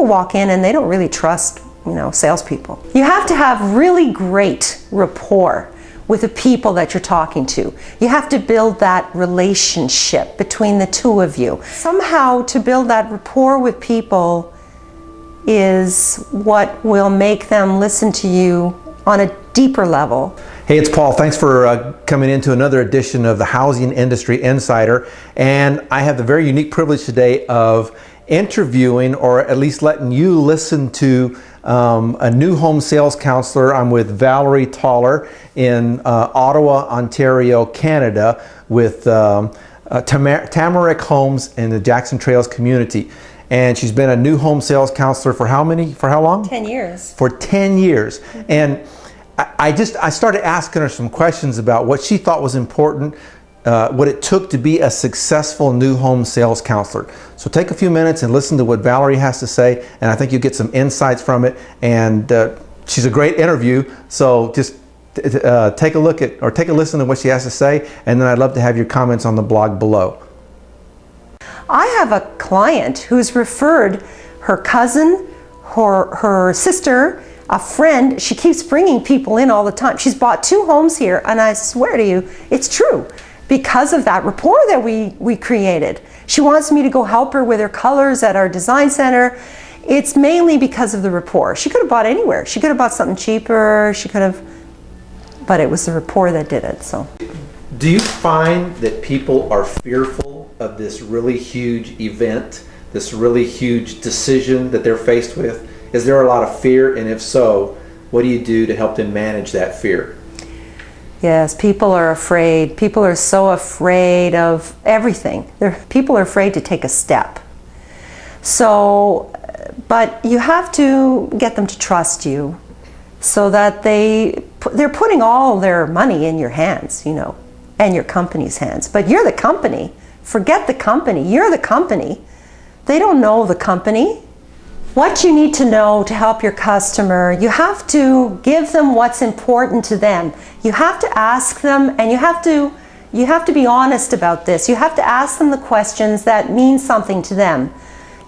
people walk in and they don't really trust, salespeople. You have to have really great rapport with the people that you're talking to. You have to build that relationship between the two of you. Somehow to build that rapport with people is what will make them listen to you on a deeper level. Hey, it's Paul. Thanks for coming into another edition of the Housing Industry Insider. And I have the very unique privilege today of interviewing, or at least letting you listen to, a new home sales counselor. I'm with Valerie Toller in Ottawa, Ontario, Canada, with Tamarack Homes in the Jackson Trails community. And she's been a new home sales counselor for how long? 10 years. For 10 years. Mm-hmm. And I started asking her some questions about what she thought was important, what it took to be a successful new home sales counselor. So take a few minutes and listen to what Valerie has to say, and I think you get some insights from it. And she's a great interview, so just take a listen to what she has to say, and then I'd love to have your comments on the blog below. I have a client who's referred her cousin, her sister, a friend. She keeps bringing people in all the time. She's bought 2 homes here, and I swear to you, it's true. Because of that rapport that we created. She wants me to go help her with her colors at our design center. It's mainly because of the rapport. She could have bought anywhere. She could have bought something cheaper. But it was the rapport that did it. So, do you find that people are fearful of this really huge event, this really huge decision that they're faced with? Is there a lot of fear? And if so, what do you do to help them manage that fear? Yes, people are afraid. People are so afraid of everything. People are afraid to take a step. So, but you have to get them to trust you so that they're putting all their money in your hands, and your company's hands. But you're the company. Forget the company. You're the company. They don't know the company. What you need to know to help your customer, you have to give them what's important to them. You have to ask them, and you have to be honest about this. You have to ask them the questions that mean something to them.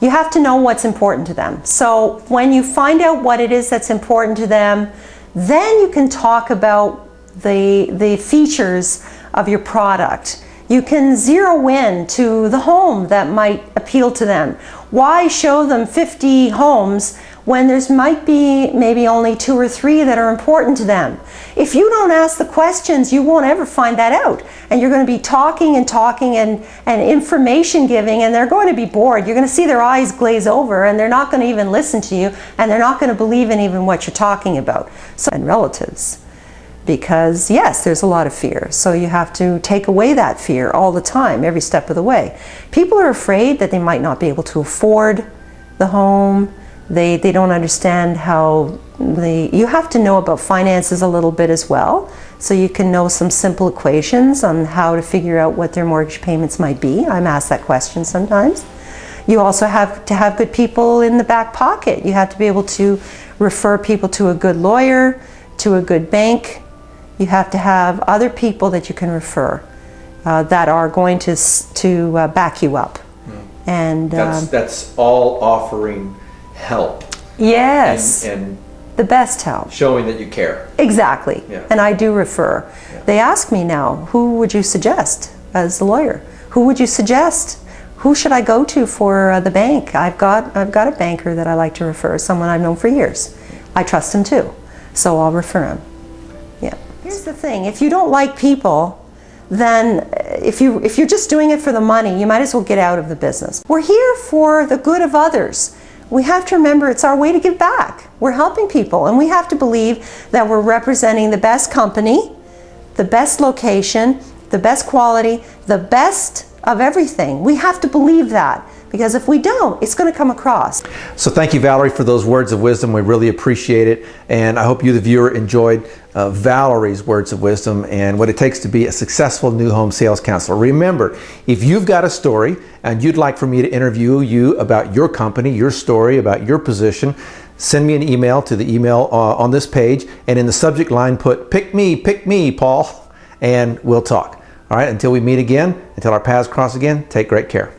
You have to know what's important to them. So when you find out what it is that's important to them, then you can talk about the features of your product. You can zero in to the home that might appeal to them. Why show them 50 homes when there's might be maybe only 2 or 3 that are important to them? If you don't ask the questions, you won't ever find that out. And you're going to be talking and information giving, and they're going to be bored. You're going to see their eyes glaze over, and they're not going to even listen to you, and they're not going to believe in even what you're talking about. So, and relatives. Because yes, there's a lot of fear. So you have to take away that fear all the time, every step of the way. People are afraid that they might not be able to afford the home. They don't understand how you have to know about finances a little bit as well. So you can know some simple equations on how to figure out what their mortgage payments might be. I'm asked that question sometimes. You also have to have good people in the back pocket. You have to be able to refer people to a good lawyer, to a good bank. You have to have other people that you can refer that are going to back you up. And that's all offering help. Yes, and the best help. Showing that you care. Exactly. Yeah. And I do refer. Yeah. They ask me now, who would you suggest as the lawyer? Who would you suggest? Who should I go to for the bank? I've got a banker that I like to refer, someone I've known for years. I trust him too, so I'll refer him. Yeah. Here's the thing, if you don't like people, then if you're just doing it for the money, you might as well get out of the business. We're here for the good of others. We have to remember it's our way to give back. We're helping people, and we have to believe that we're representing the best company, the best location, the best quality, the best of everything. We have to believe that, because if we don't, it's going to come across. So thank you, Valerie, for those words of wisdom. We really appreciate it, and I hope you, the viewer, enjoyed Valerie's words of wisdom and what it takes to be a successful new home sales counselor. Remember, if you've got a story and you'd like for me to interview you about your company, your story, about your position, send me an email to the email on this page, and in the subject line put pick me, Paul, and we'll talk. All right, until we meet again, until our paths cross again, take great care.